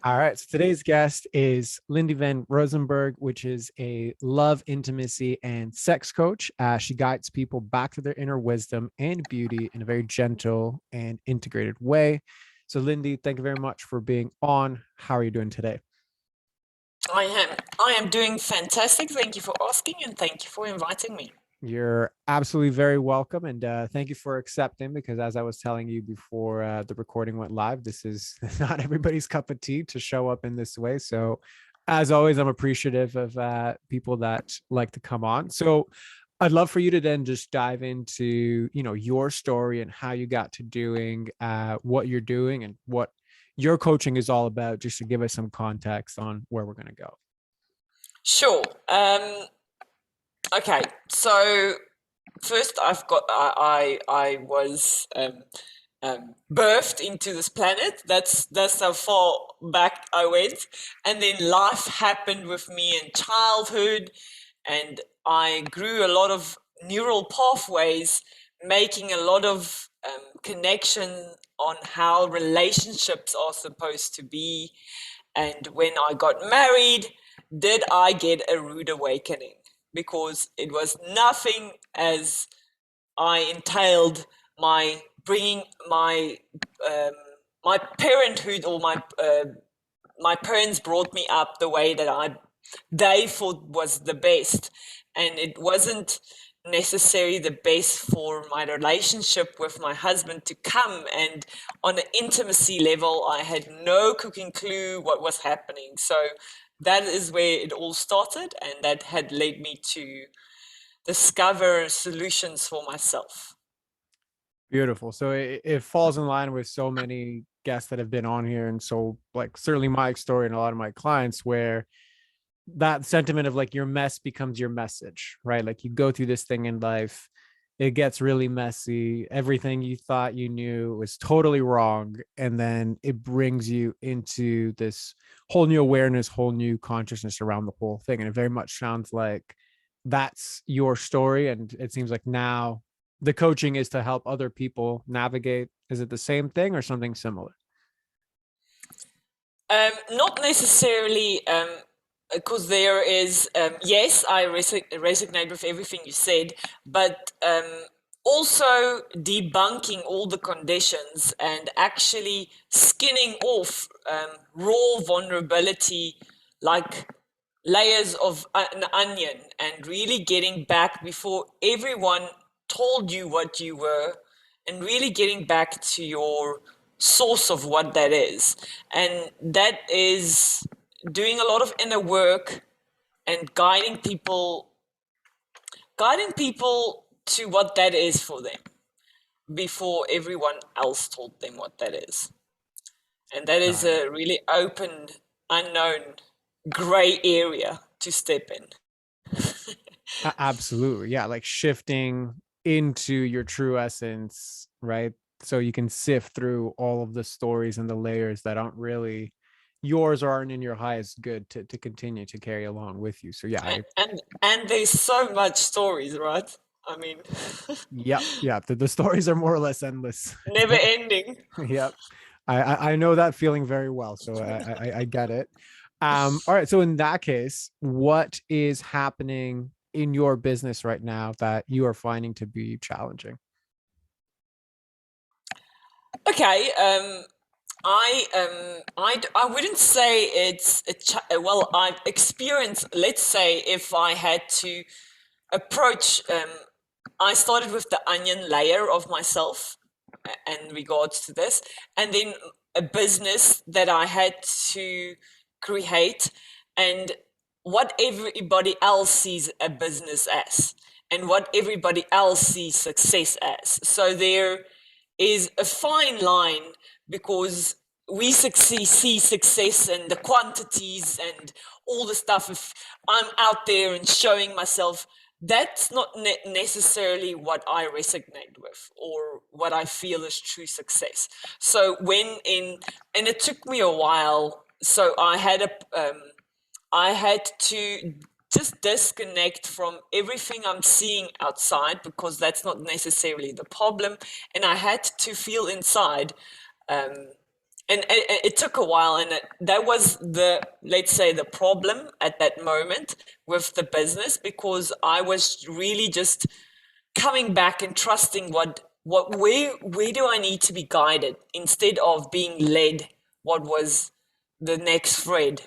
All right. So today's guest is Lynn-dee Van Rensburg, which is a love, intimacy, and sex coach. She guides people back to their inner wisdom and beauty in a very gentle and integrated way. So, Lindy, thank you very much for being on. How are you doing today? I am doing fantastic. Thank you for asking and thank you for inviting me. You're absolutely very welcome. And thank you for accepting, because as I was telling you before the recording went live, this is not everybody's cup of tea to show up in this way. So, as always, I'm appreciative of people that like to come on. So, I'd love for you to then just dive into, your story and how you got to doing what you're doing and what your coaching is all about, just to give us some context on where we're going to go. Sure. Okay. So first, I was birthed into this planet. That's how far back I went, and then life happened with me in childhood, and I grew a lot of neural pathways, making a lot of connection on how relationships are supposed to be. And when I got married, did I get a rude awakening? Because it was nothing as I entailed my bringing um, my parenthood, or my parents brought me up the way that they thought was the best, and it wasn't necessarily the best for my relationship with my husband to come. And on an intimacy level, I had no cooking clue what was happening. So that is where it all started, and that had led me to discover solutions for myself. Beautiful. So it falls in line with so many guests that have been on here. And so, like, certainly my story and a lot of my clients, where that sentiment of like your mess becomes your message, right? Like, you go through this thing in life, it gets really messy. Everything you thought you knew was totally wrong. And then it brings you into this whole new awareness, whole new consciousness around the whole thing. And it very much sounds like that's your story. And it seems like now the coaching is to help other people navigate. Is it the same thing or something similar? Not necessarily, because there is, yes, I resonate with everything you said, but also debunking all the conditions and actually skinning off raw vulnerability, like layers of an onion, and really getting back before everyone told you what you were, and really getting back to your source of what that is. And that is doing a lot of inner work and guiding people to what that is for them before everyone else told them what that is. And that is Got it. a really open, unknown, gray area to step in. Absolutely. Yeah. Like shifting into your true essence, right? So you can sift through all of the stories and the layers that aren't really yours or aren't in your highest good to continue to carry along with you. So yeah, And there's so much stories, right? I mean, yep, yep. The stories are more or less endless. never ending. Yep. I know that feeling very well. So I get it. All right. So in that case, what is happening in your business right now that you are finding to be challenging? Okay, I wouldn't say it's well, I've experienced, let's say, if I had to approach, I started with the onion layer of myself in regards to this, and then a business that I had to create, and what everybody else sees a business as, and what everybody else sees success as. So there is a fine line, because we see success and the quantities and all the stuff. If I'm out there and showing myself, that's not necessarily what I resonate with or what I feel is true success. So and it took me a while. So I had to just disconnect from everything I'm seeing outside, because that's not necessarily the problem. And I had to feel inside, um, and it took a while, and that was the, let's say, the problem at that moment with the business, because I was really just coming back and trusting where do I need to be guided instead of being led what was the next thread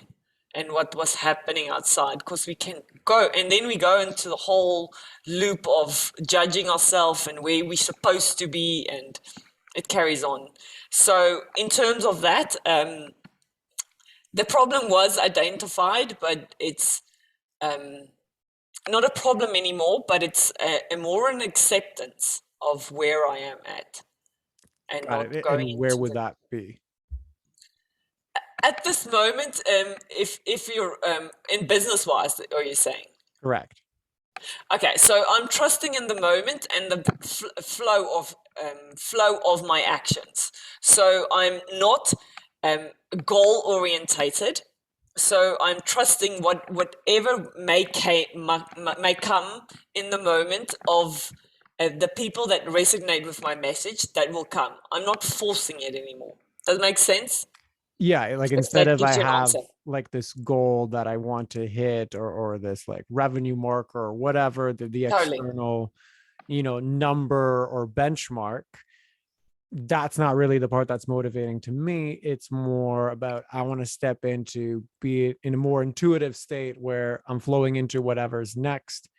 and what was happening outside, because we can go and then we go into the whole loop of judging ourselves and where we're supposed to be, and it carries on. So in terms of that, the problem was identified, but it's not a problem anymore, but it's a more an acceptance of where I am at and Got not it. going And where into would the. that be? At this moment, if you're in business wise, are you saying? Correct. Okay, so I'm trusting in the moment and the flow of my actions. So I'm not goal orientated. So I'm trusting whatever may come in the moment of the people that resonate with my message that will come. I'm not forcing it anymore. Does that make sense? Yeah, like If instead that of I gives you an have answer. like this goal that I want to hit, or this like revenue marker or whatever, the Totally. external, number or benchmark, that's not really the part that's motivating to me. It's more about I want to step into be it in a more intuitive state where I'm flowing into whatever's next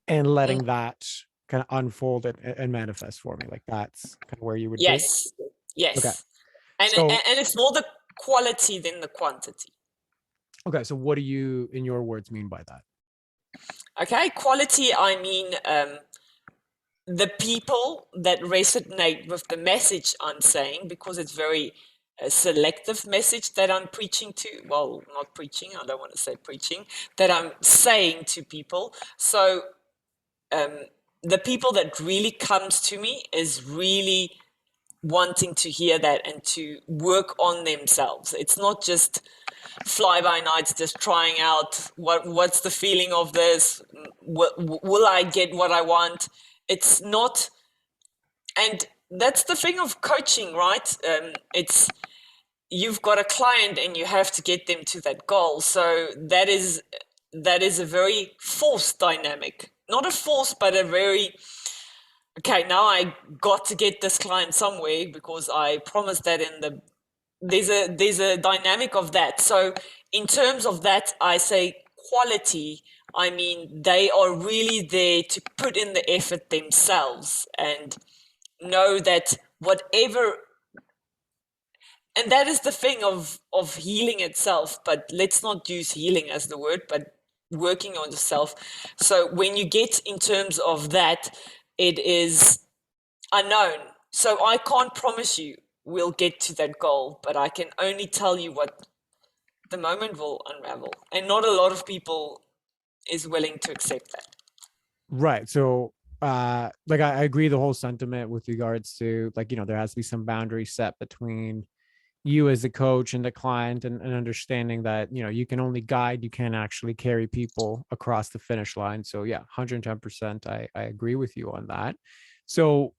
and Mm. letting that kind of unfold and manifest for me. Like that's kind of where you would be. Yes. Okay. Yes. And, So and it's more the quality than the quantity. okay, so what do you in your words mean by that? Okay, quality, I mean the people that resonate with the message I'm saying, because it's very a selective message that I'm preaching to. Well, not preaching, I don't want to say preaching, that I'm saying to people. So the people that really comes to me is really wanting to hear that and to work on themselves. It's not just fly by nights, just trying out what's the feeling of this. Will I get what I want? It's not, and that's the thing of coaching, right? It's you've got a client and you have to get them to that goal. So that is a very forced dynamic, not a force, but a very okay. Now I got to get this client somewhere because I promised that in the there's a dynamic of that. So in terms of that, I say quality. I mean, they are really there to put in the effort themselves and know that whatever, and that is the thing of healing itself. But let's not use healing as the word, but working on yourself. So when you get in terms of that, it is unknown. So I can't promise you we'll get to that goal, but I can only tell you what the moment will unravel. And not a lot of people is willing to accept that. Right. So like I agree the whole sentiment with regards to like, there has to be some boundary set between you as a coach and the client, and understanding that, you can only guide, you can't actually carry people across the finish line. So yeah, 110%. I agree with you on that. So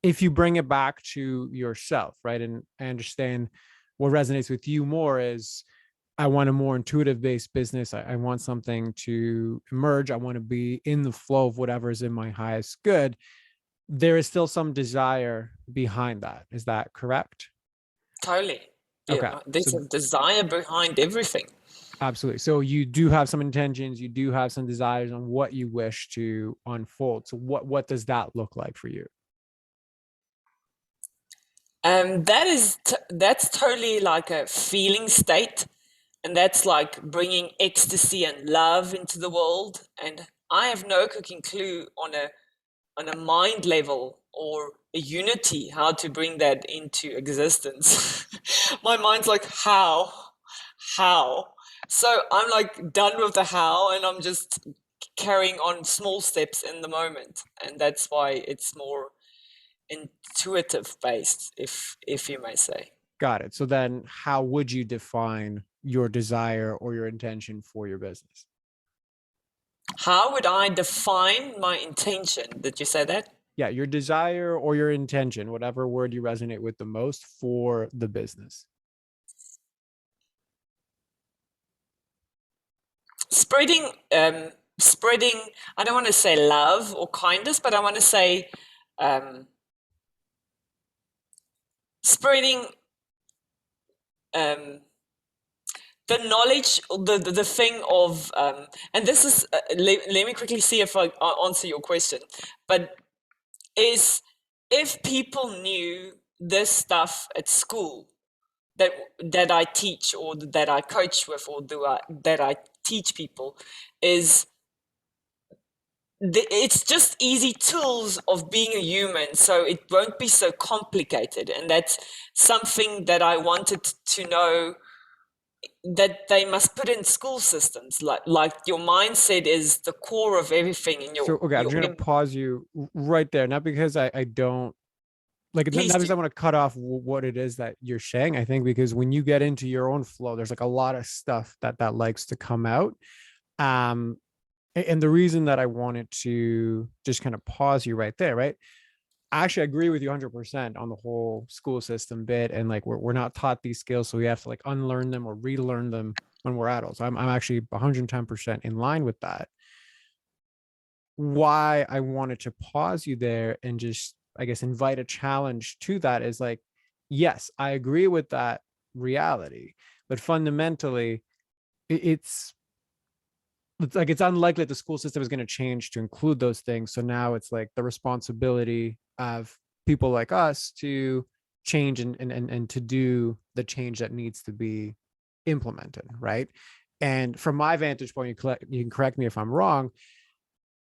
if you bring it back to yourself, right? And I understand what resonates with you more is I want a more intuitive based business. I want something to emerge. I want to be in the flow of whatever is in my highest good. There is still some desire behind that. Is that correct? Totally. Okay. Yeah, So there's a desire behind everything. absolutely. So you do have some intentions, you do have some desires on what you wish to unfold. So what does that look like for you? That's totally like a feeling state, and that's like bringing ecstasy and love into the world. And I have no cooking clue on a mind level or a unity how to bring that into existence. My mind's like how. So I'm like done with the how, and I'm just carrying on small steps in the moment, and that's why it's more intuitive based, if you may say. Got it. So then how would you define your desire or your intention for your business? How would I define my intention? Did you say that? yeah, your desire or your intention, whatever word you resonate with the most for the business. Spreading, spreading, I don't want to say love or kindness, but I want to say um, spreading um, the knowledge, the thing of, and this is, let me quickly see if I answer your question, but is if people knew this stuff at school that that I teach or that I coach with or that I teach people, is it's just easy tools of being a human, so it won't be so complicated. And that's something that I wanted to know, that they must put in school systems. Like your mindset is the core of everything in So, okay, I'm just going to your pause you right there. Not because I don't like, not please because do. I want to cut off what it is that you're saying. I think because when you get into your own flow, there's like a lot of stuff that likes to come out. Um, and the reason that I wanted to just kind of pause you right there, right? I actually agree with you 100% on the whole school system bit. And like, we're not taught these skills. So we have to like unlearn them or relearn them when we're adults. I'm actually 110% in line with that. Why I wanted to pause you there and just, I guess, invite a challenge to that is like, yes, I agree with that reality, but fundamentally, it's like it's unlikely that the school system is going to change to include those things. So now it's like the responsibility of people like us to change and to do the change that needs to be implemented, right? And from my vantage point, you can correct me if I'm wrong.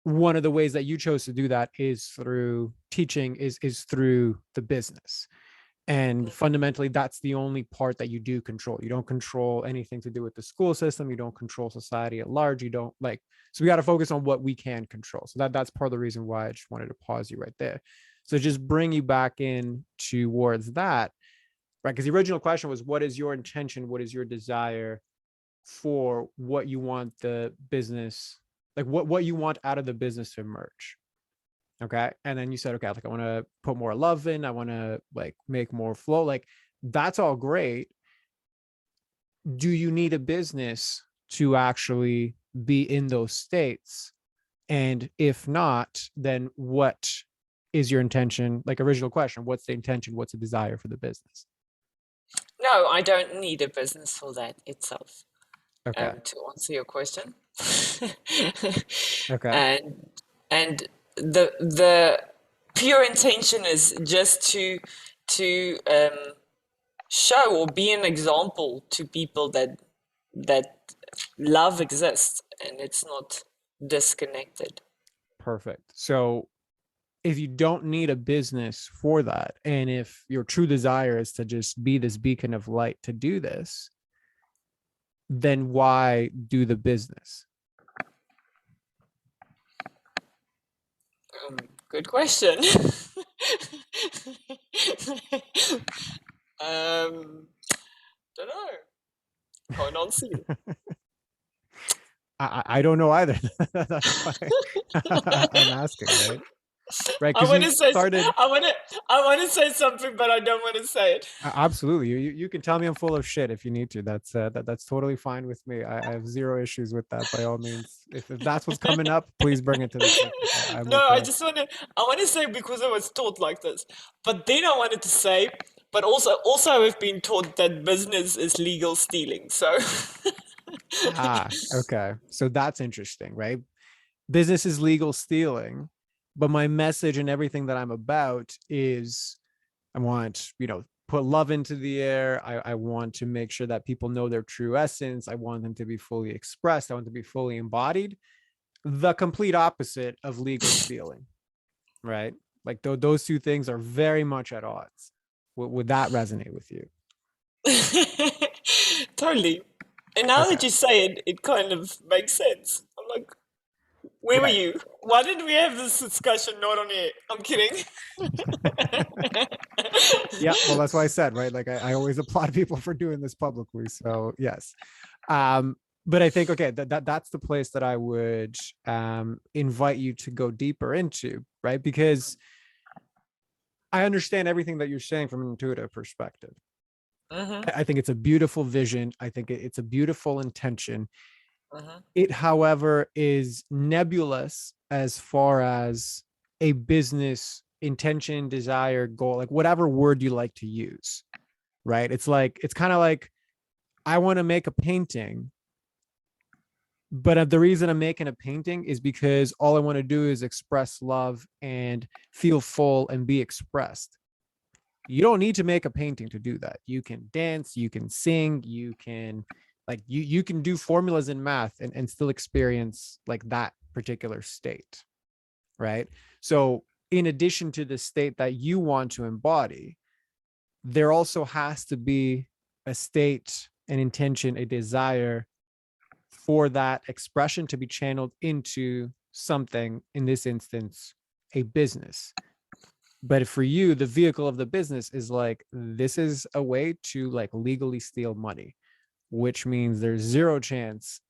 One of the ways that you chose to do that is through teaching, is through the business. And fundamentally, that's the only part that you do control. You don't control anything to do with the school system. You don't control society at large. You don't like, so we got to focus on what we can control. So that's part of the reason why I just wanted to pause you right there. So just bring you back in towards that, right? Because the original question was, what is your intention? What is your desire for what you want the business, like what you want out of the business to emerge? Okay. And then you said, okay, like I want to put more love in, I want to like make more flow. Like that's all great. Do you need a business to actually be in those states? And if not, then what is your intention? Like original question, what's the intention? What's the desire for the business? No, I don't need a business for that itself. Okay. To answer your question, Okay. and and the pure intention is just to show or be an example to people that love exists and it's not disconnected. Perfect. So if you don't need a business for that, and if your true desire is to just be this beacon of light to do this, then why do the business? Good question. Don't know. Can't answer you. I don't know either. That's why I'm asking, right? Right, I because want you to say started. I want to say something, but I don't want to say it. Absolutely, you can tell me I'm full of shit if you need to. That's totally fine with me. I have zero issues with that. By all means, if that's what's coming up, please bring it to the surface. I'm No, I okay. just want to say because I was taught like this. But then I wanted to say, but also I've been taught that business is legal stealing. So Okay. So that's interesting, right? Business is legal stealing, but my message and everything that I'm about is I want, put love into the air. I want to make sure that people know their true essence. I want them to be fully expressed. I want to be fully embodied. The complete opposite of legal stealing, right? Like those two things are very much at odds. Would that resonate with you? totally. And now Okay. that you say it, it kind of makes sense. I'm like, where were Right. you? Why didn't we have this discussion not on air? I'm kidding. Yeah. Well, that's why I said, right? Like I always applaud people for doing this publicly. So yes. Um, but I think okay, that's the place that I would invite you to go deeper into, right? Because I understand everything that you're saying from an intuitive perspective. Mm-hmm. I think it's a beautiful vision. I think it's a beautiful intention. Mm-hmm. It, however, is nebulous as far as a business intention, desire, goal, like whatever word you like to use, right? It's kind of like, I want to make a painting, but the reason I'm making a painting is because all I want to do is express love and feel full and be expressed. You don't need to make a painting to do that. You can dance, you can sing, you can like you can do formulas in math and still experience like that particular state, right? So in addition to the state that you want to embody, there also has to be a state, an intention, a desire for that expression to be channeled into something, in this instance, a business. But for you, the vehicle of the business is like, this is a way to like legally steal money, which means there's zero chance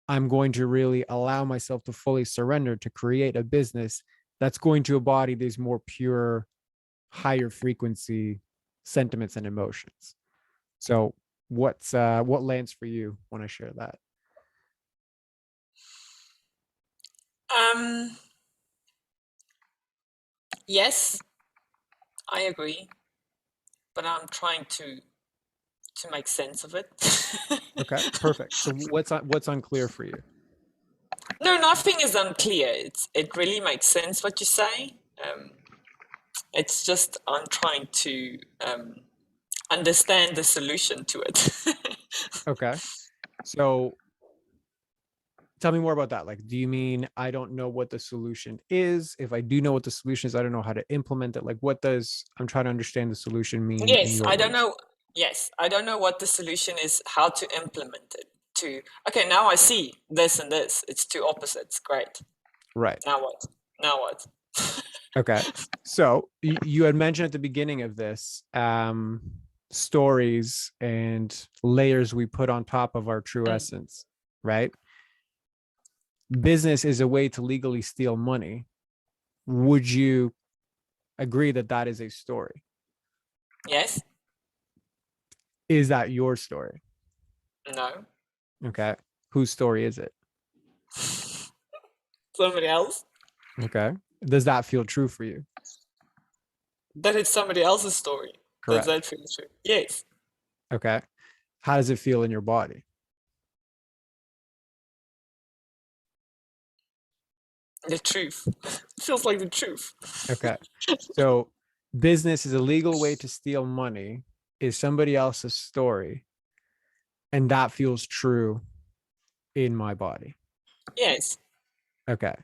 I'm going to really allow myself to fully surrender to create a business that's going to embody these more pure, higher frequency sentiments and emotions. So what lands for you when I share that? Um, yes, I agree, but I'm trying to make sense of it. Okay, perfect. So what's unclear for you? No, nothing is unclear. It really makes sense what you say. Um, it's just I'm trying to understand the solution to it. Okay. So tell me more about that. Like, do you mean I don't know what the solution is? If I do know what the solution is, I don't know how to implement it. Like, what does I'm trying to understand the solution mean in Yes, your I don't words? know. Yes, I don't know what the solution is, how to implement it. To okay, now I see this and this. It's two opposites. Great. Right. Now what? Now what? Okay. So you had mentioned at the beginning of this stories and layers we put on top of our true Mm, essence, right? Business is a way to legally steal money. Would you agree that that is a story? yes? Is that your story? No? Okay. Whose story is it? Somebody else? Okay. Does that feel true for you? That it's somebody else's story. Does Correct. that feel true? Yes. Okay. How does it feel in your body? The truth. Feels like the truth. Okay. So business is a legal way to steal money, is somebody else's story, and that feels true in my body. Yes. Okay.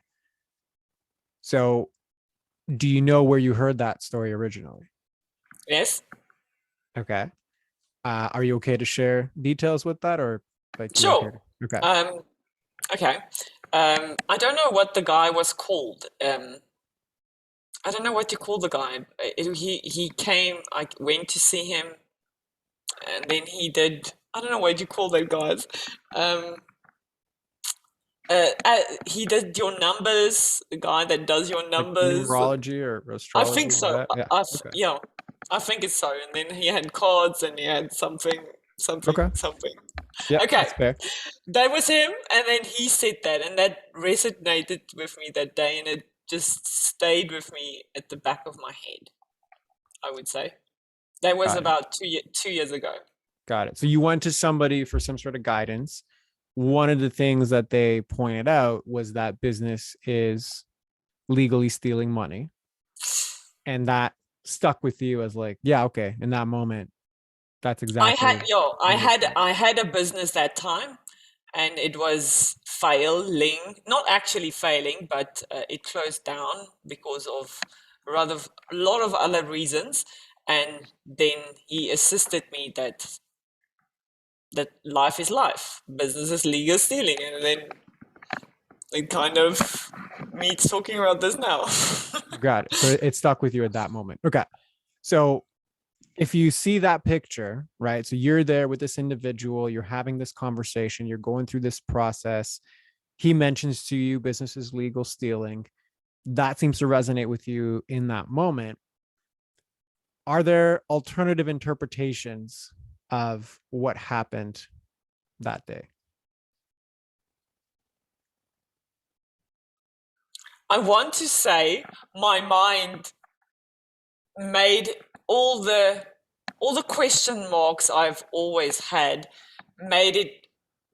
So do you know where you heard that story originally? Yes. Okay. Are you okay to share details with that, or like you okay Sure. to? Okay. Um, okay. I don't know what the guy was called. I don't know what you call the guy. He came. I went to see him, and then he did. I don't know what you call that guys. Um, he did your numbers. The guy that does your Like numbers. numerology or I think astrology, like so. that? Yeah. Okay. Yeah, I think it's so. And then he had cards, and he had something, something, Okay. something. Yeah, Okay, that's fair. that was him, and then he said that, and that resonated with me that day, and it just stayed with me at the back of my head. I would say that was Got it. about 2 years ago. Got it. So you went to somebody for some sort of guidance. One of the things that they pointed out was that business is legally stealing money. And that stuck with you as like, yeah, okay. In that moment, that's I had, exactly yo, what it is. I had a business that time, and it was failing, not actually failing, but it closed down because of rather a lot of other reasons. And then he assisted me that life is life, business is legal stealing, and then it kind of me talking about this now. Got it. So it stuck with you at that moment. Okay. So if you see that picture, right? So you're there with this individual, you're having this conversation, you're going through this process. He mentions to you business is legal stealing. That seems to resonate with you in that moment. Are there alternative interpretations of what happened that day? I want to say my mind made all the all the question marks I've always had, made it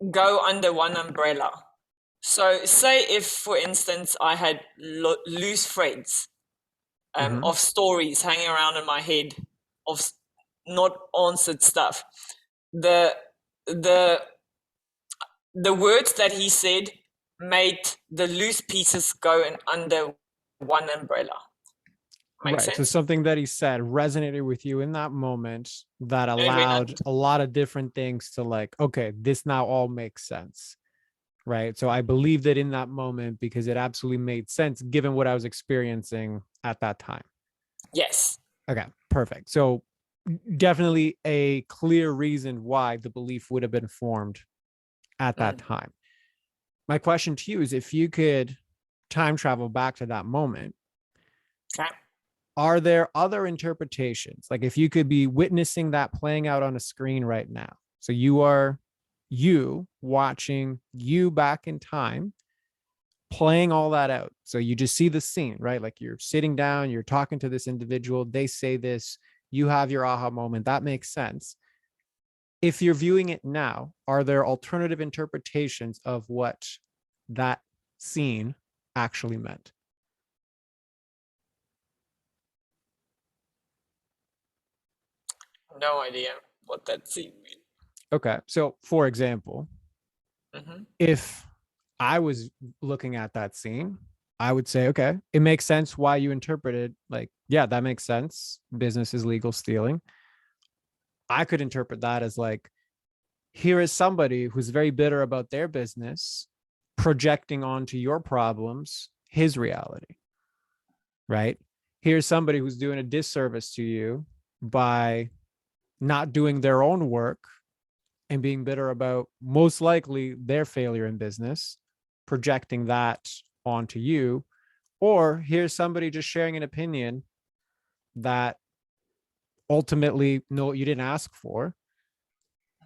go under one umbrella. So say if, for instance, I had loose threads Mm-hmm. of stories hanging around in my head of not answered stuff, the the the words that he said made the loose pieces go in under one umbrella. Make Right. So sense? something that he said resonated with you in that moment that And it went allowed a lot of different things to like, okay, this now all makes sense. Right. So I believed it in that moment because it absolutely made sense given what I was experiencing at that time. yes. Okay, perfect. So definitely a clear reason why the belief would have been formed at that Mm. time. My question to you is if you could time travel back to that moment, Okay. are there other interpretations? Like if you could be witnessing that playing out on a screen right now. So you are you watching you back in time playing all that out. So you just see the scene, right? Like you're sitting down, you're talking to this individual, they say this, you have your aha moment. That makes sense. If you're viewing it now, are there alternative interpretations of what that scene actually meant? No idea what that scene means. Okay. So, for example, Mm-hmm. if I was looking at that scene, I would say, okay, it makes sense why you interpreted, like, yeah, that makes sense. Business is legal stealing. I could interpret that as like, here is somebody who's very bitter about their business projecting onto your problems his reality, right? Here's somebody who's doing a disservice to you by not doing their own work and being bitter about most likely their failure in business, projecting that onto you. Or here's somebody just sharing an opinion that ultimately, no, you didn't ask for.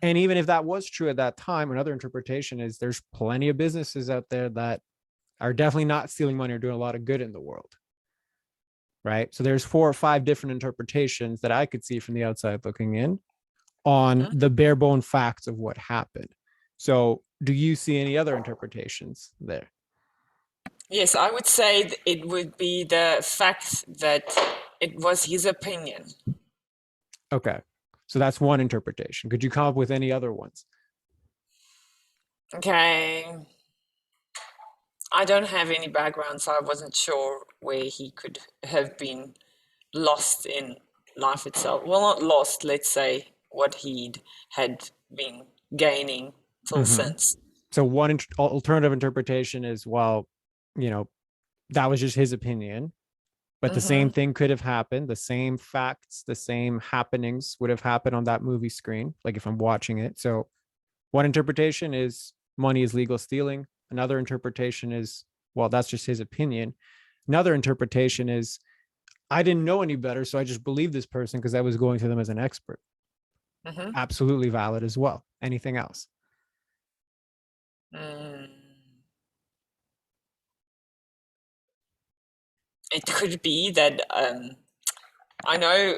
And even if that was true at that time, another interpretation is there's plenty of businesses out there that are definitely not stealing money or doing a lot of good in the world. Right. So there's 4 or 5 different interpretations that I could see from the outside looking in on Mm-hmm. the bare bone facts of what happened. So do you see any other interpretations there? Yes, I would say it would be the fact that it was his opinion. Okay. So that's one interpretation. Could you come up with any other ones? Okay. I don't have any background, so I wasn't sure where he could have been lost in life itself. Well, not lost, let's say what he'd had been gaining till Mm-hmm. since. So one alternative interpretation is, well, you know, that was just his opinion, but the same Mm-hmm. thing could have happened. The same facts, the same happenings would have happened on that movie screen, like if I'm watching it. So one interpretation is money is legal stealing. Another interpretation is, well, that's just his opinion. Another interpretation is, I didn't know any better, so I just believed this person because I was going to them as an expert. Mm-hmm. Absolutely valid as well. Anything else? Mm. It could be that I know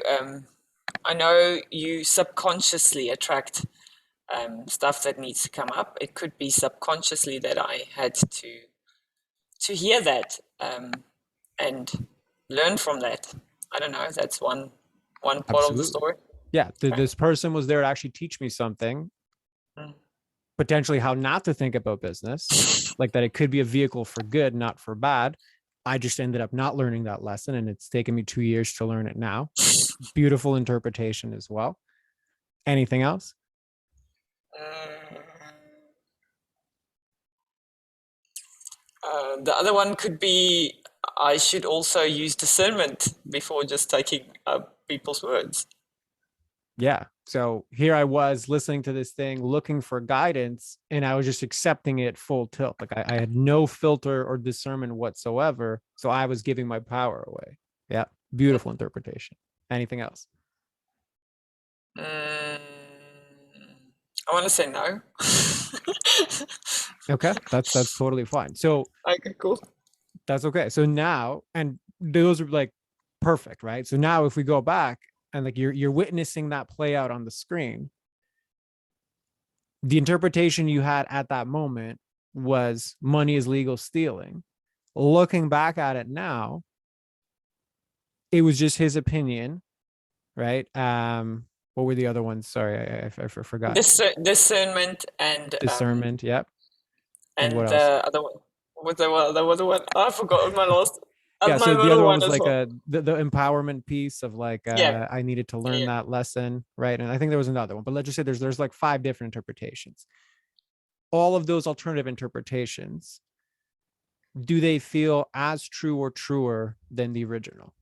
I know you subconsciously attract stuff that needs to come up. It could be subconsciously that I had to hear that and learn from that. I don't know. That's one part of the Absolutely. story. Yeah, Okay. this person was there to actually teach me something, Mm. potentially how not to think about business, like that it could be a vehicle for good, not for bad. I just ended up not learning that lesson, and it's taken me 2 years to learn it now. Beautiful interpretation as well. Anything else? Mm. The other one could be I should also use discernment before just taking up people's words. Yeah. So here I was listening to this thing, looking for guidance, and I was just accepting it full tilt. Like I had no filter or discernment whatsoever. So I was giving my power away. Yeah. Beautiful interpretation. Anything else? Mm, I want to say no. Okay, that's totally fine. So Okay, cool. that's okay. So now, and those are like perfect, right? So now if we go back and like you're witnessing that play out on the screen, the interpretation you had at that moment was money is legal stealing. Looking back at it now, it was just his opinion, right? What were the other ones? Sorry, I forgot. Discernment Discernment, yep. And what and else? other one. What the other one? I forgot my last. Yeah, My so the middle other one one was as like well. the empowerment piece of like Yeah, I needed to learn yeah. that lesson, right? And I think there was another one, but let's just say there's like five different interpretations. All of those alternative interpretations, do they feel as true or truer than the original?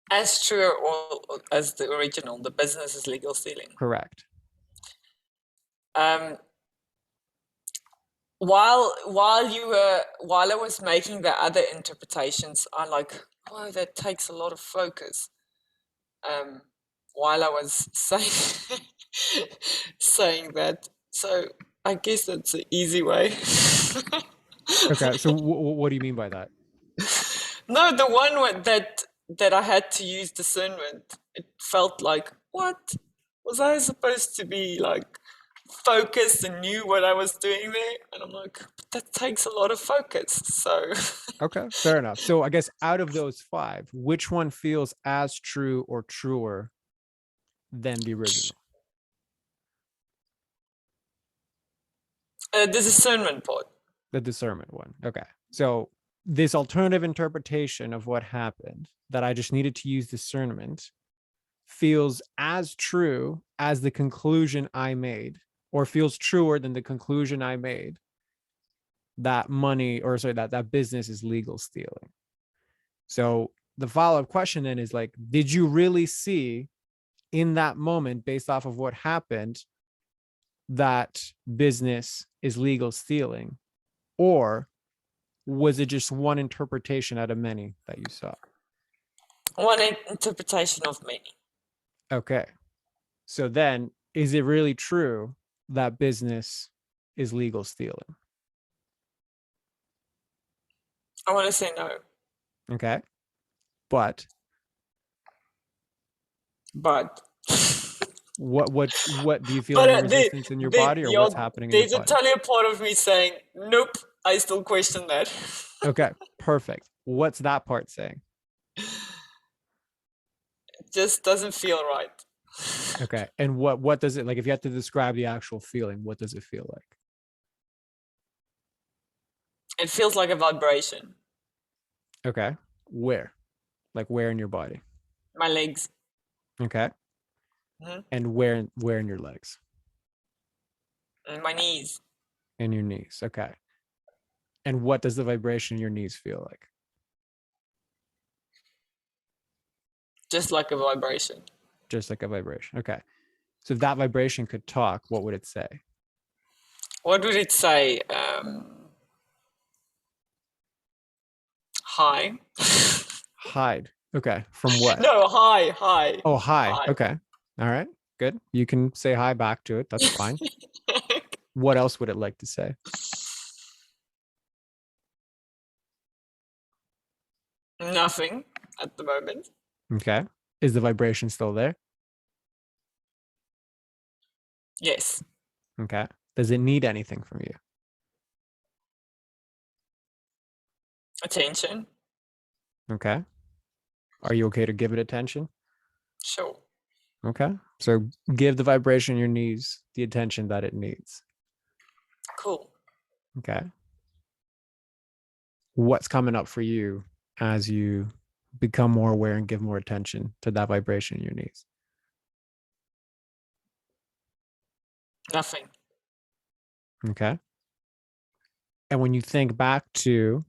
As true or as the original, the business is legal stealing. Correct. Um, while I was making the other interpretations, I like, oh, that takes a lot of focus. Um, while I was saying saying that, so I guess that's the easy way. Okay, so what do you mean by that? No, the that I had to use discernment, it felt like, what? Was I supposed to be like focused and knew what I was doing there? And I'm like, but that takes a lot of focus. So Okay, fair enough. So I guess out of those five, which one feels as true or truer than the original? the discernment part. The discernment one. Okay. So this alternative interpretation of what happened that I just needed to use discernment feels as true as the conclusion I made, or feels truer than the conclusion I made that money, or sorry, that business is legal stealing. So the follow-up question then is like, did you really see in that moment, based off of what happened, that business is legal stealing? Or was it just one interpretation out of many that you saw? One interpretation of many. Okay. So then, is it really true that business is legal stealing? I want to say no, Okay. But but what do you feel but any resistance in your body, or what's happening in your there's a body? totally part of me saying nope. I still question that. Okay, perfect. What's that part saying? It just doesn't feel right. Okay. And what does it like if you have to describe the actual feeling, what does it feel like? It feels like a vibration. Okay. Where? Like where in your body? My legs. Okay. Mhm. And where in your legs? And my knees. In your knees. Okay. And what does the vibration in your knees feel like? Just like a vibration. Just like a vibration. Okay. So if that vibration could talk, what would it say? What would it say? Hi. Hide. Okay. From what? No, hi, hi, Oh, hi. hi. Okay. All right. Good. You can say hi back to it. That's fine. What else would it like to say? Nothing at the moment. Okay. Is the vibration still there? Yes. Okay. Does it need anything from you? Attention. Okay. Are you okay to give it attention? Sure. Okay. So give the vibration in your knees the attention that it needs. Cool. Okay. What's coming up for you as you become more aware and give more attention to that vibration in your knees? Nothing. Okay. And when you think back to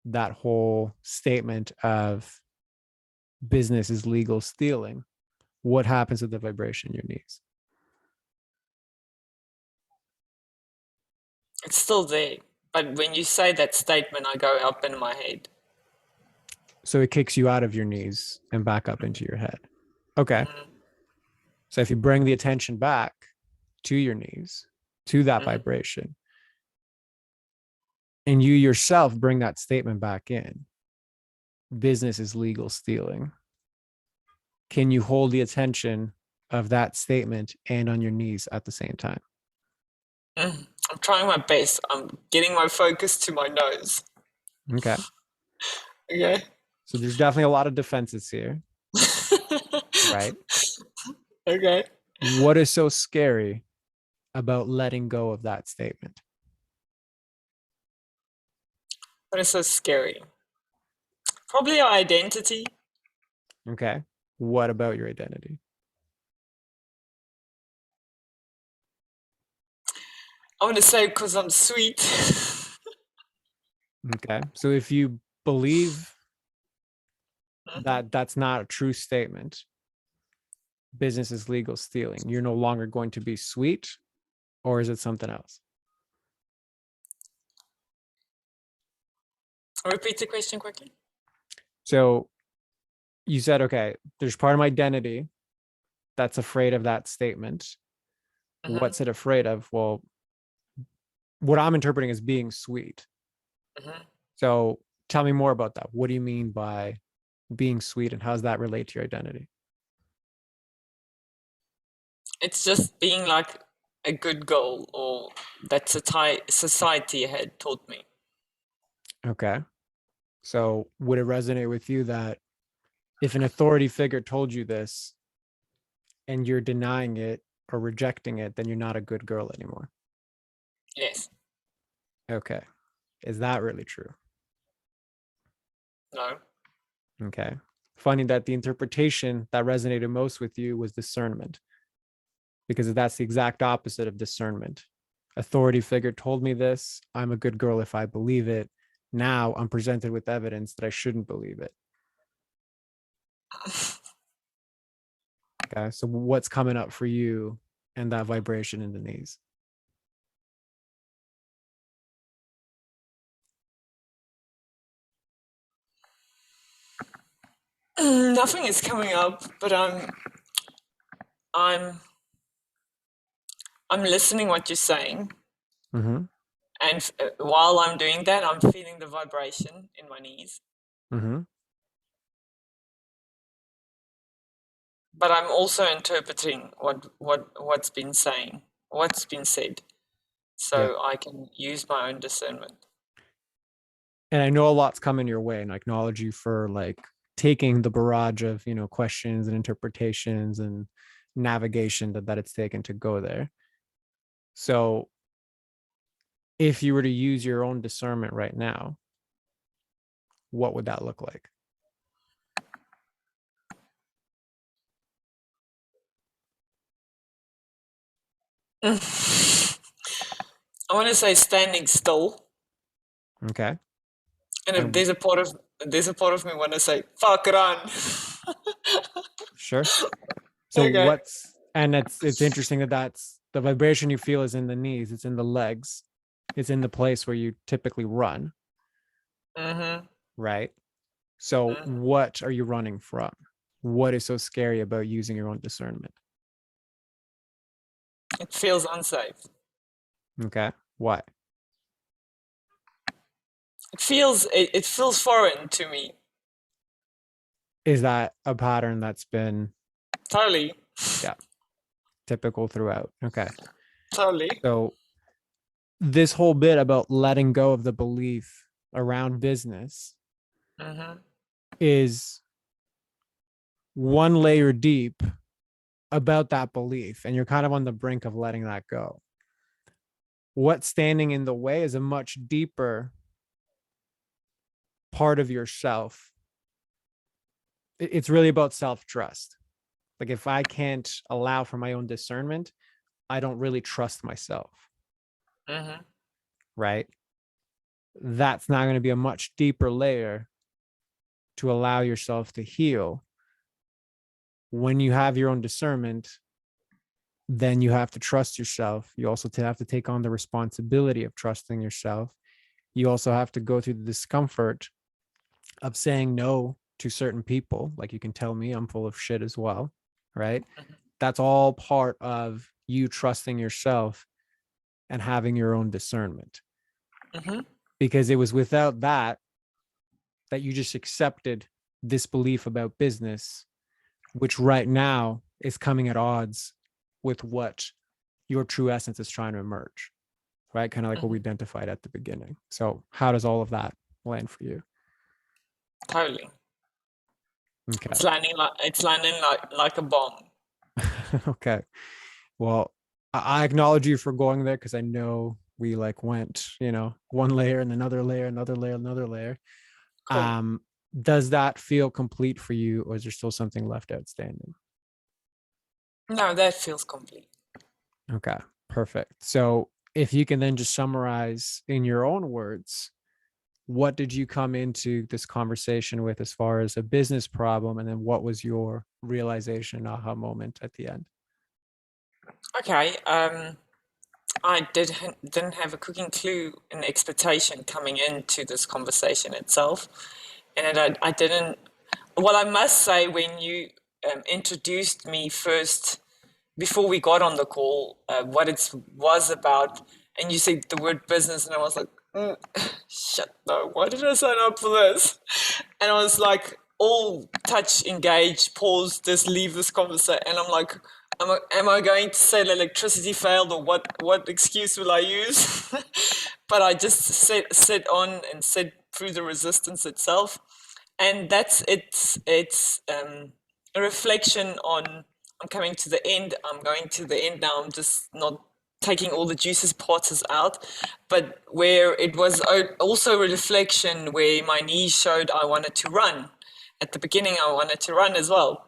that whole statement of business is legal stealing, what happens with the vibration in your knees? It's still there. But when you say that statement, I go up in my head. So it kicks you out of your knees and back up into your head. Okay. Mm-hmm. So if you bring the attention back to your knees, to that Mm-hmm. vibration, and you yourself bring that statement back in, business is legal stealing. Can you hold the attention of that statement and on your knees at the same time? I'm trying my best. I'm getting my focus to my nose. Okay. Okay. So there's definitely a lot of defenses here, right? Okay. What is so scary about letting go of that statement? But it's so scary. Probably our identity. Okay. What about your identity? I want to say because I'm sweet. Okay. So if you believe Mhm. that that's not a true statement, business is legal stealing, you're no longer going to be sweet, or is it something else? Repeat the question quickly. So you said, okay, there's part of my identity that's afraid of that statement. Mm-hmm. What's it afraid of? Well, what I'm interpreting as being sweet. Mm-hmm. So tell me more about that. What do you mean by being sweet, and how does that relate to your identity? It's just being like a good girl, or that society had taught me. Okay. So would it resonate with you that if an authority figure told you this and you're denying it or rejecting it, then you're not a good girl anymore? Yes. Okay. Is that really true? No. Okay. Funny that the interpretation that resonated most with you was discernment, because that's the exact opposite of discernment. Authority figure told me this. I'm a good girl if I believe it. Now I'm presented with evidence that I shouldn't believe it. Okay. So what's coming up for you and that vibration in the knees? Nothing is coming up, but I'm I'm listening what you're saying, Mm-hmm. and while I'm doing that, I'm feeling the vibration in my knees. Mm-hmm. But I'm also interpreting what's been said, Yeah. so I can use my own discernment. And I know a lot's coming your way, and I acknowledge you for like taking the barrage of, questions and interpretations and navigation that it's taken to go there. So if you were to use your own discernment right now, what would that look like? I want to say standing still, Okay. and if And there's a part of me want to say fuck run. sure. So Okay. and it's interesting that that's the vibration you feel is in the knees, it's in the legs, it's in the place where you typically run, Mm-hmm. right? So Mm-hmm. what are you running from? What is so scary about using your own discernment? It feels unsafe. Okay. Why? It feels foreign to me. Is that a pattern that's been, Totally. yeah, typical throughout? Okay. Totally. So this whole bit about letting go of the belief around business Mm-hmm. is one layer deep about that belief, and you're kind of on the brink of letting that go. What's standing in the way is a much deeper part of yourself. It's really about self-trust. Like if I can't allow for my own discernment, I don't really trust myself, Mm-hmm. right? That's not going to be a much deeper layer to allow yourself to heal. When you have your own discernment, then you have to trust yourself. You also have to take on the responsibility of trusting yourself. You also have to go through the discomfort of saying no to certain people. Like you can tell me I'm full of shit as well, right? That's all part of you trusting yourself and having your own discernment. Mm-hmm. Because it was without that you just accepted this belief about business, which right now is coming at odds with what your true essence is trying to emerge, right? Kind of like what we identified at the beginning. So how does all of that land for you? Totally. Okay. It's landing like a bomb. Okay. Well, I acknowledge you for going there because I know we like went, one layer and another layer, another layer, another layer. Cool. Does that feel complete for you, or is there still something left outstanding? No, that feels complete. Okay, perfect. So if you can then just summarize in your own words, what did you come into this conversation with as far as a business problem? And then what was your realization aha moment at the end? Okay. I didn't have a cooking clue and expectation coming into this conversation itself, and I didn't. Well, I must say, when you introduced me first before we got on the call, what it was about, and you said the word business, and I was like, shit, no, why did I sign up for this? And I was like, all touch, engage, pause, just leave this conversation. And I'm like, am I going to say the electricity failed, or what excuse will I use? But I just sit on and sit through the resistance itself. And that's it's a reflection on, I'm coming to the end. I'm going to the end now. I'm just not taking all the juiciest parts out, but where it was also a reflection where my knees showed I wanted to run. At the beginning, I wanted to run as well.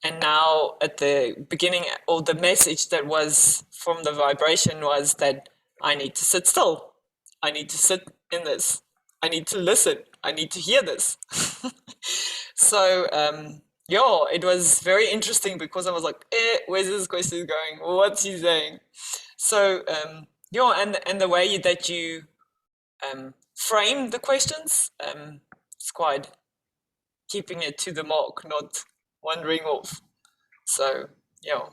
And now at the beginning, or the message that was from the vibration was that I need to sit still. I need to sit in this. I need to listen. I need to hear this. So, yeah, it was very interesting because I was like, where's this question going? What's he saying? So, yeah, and the way that you frame the questions, it's quite keeping it to the mark, not wandering off. So, yeah.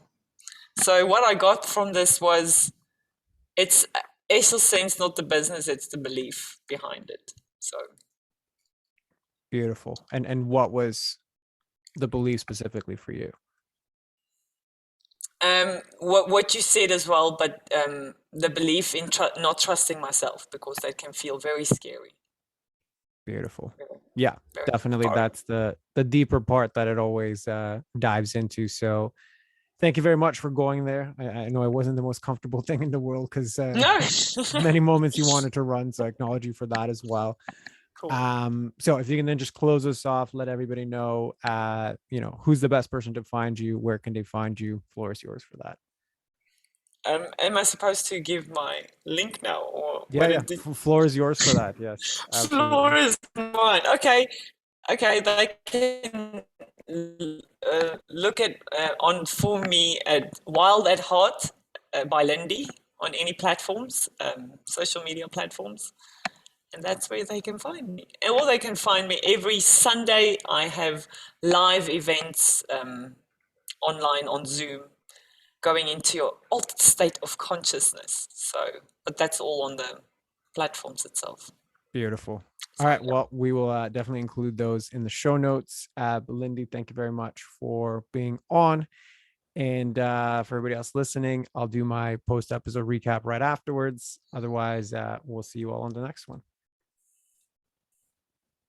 So what I got from this was, it's essence, not the business, it's the belief behind it. So Beautiful. And what was the belief specifically for you? what you said as well, but the belief in not trusting myself, because that can feel very scary. Beautiful. Very, Yeah, very definitely. far. That's the deeper part that it always dives into. So thank you very much for going there. I know it wasn't the most comfortable thing in the world because No. many moments you wanted to run. So I acknowledge you for that as well. Cool. So if you can then just close us off, let everybody know, who's the best person to find you, where can they find you? Floor is yours for that. Am I supposed to give my link now, or Yeah, what yeah. it did? Floor is yours for that. Yes, Floor absolutely. is mine. Okay, okay. They can look at on for me at Wild at Heart by Lynn-dee on any platforms, social media platforms, and that's where they can find me. Or they can find me every Sunday. I have live events online on Zoom, going into your altered state of consciousness. So, but that's all on the platforms itself. Beautiful. All So right. yeah. Well, we will definitely include those in the show notes. But Lynn-dee, thank you very much for being on. And for everybody else listening, I'll do my post episode recap right afterwards. Otherwise, we'll see you all on the next one.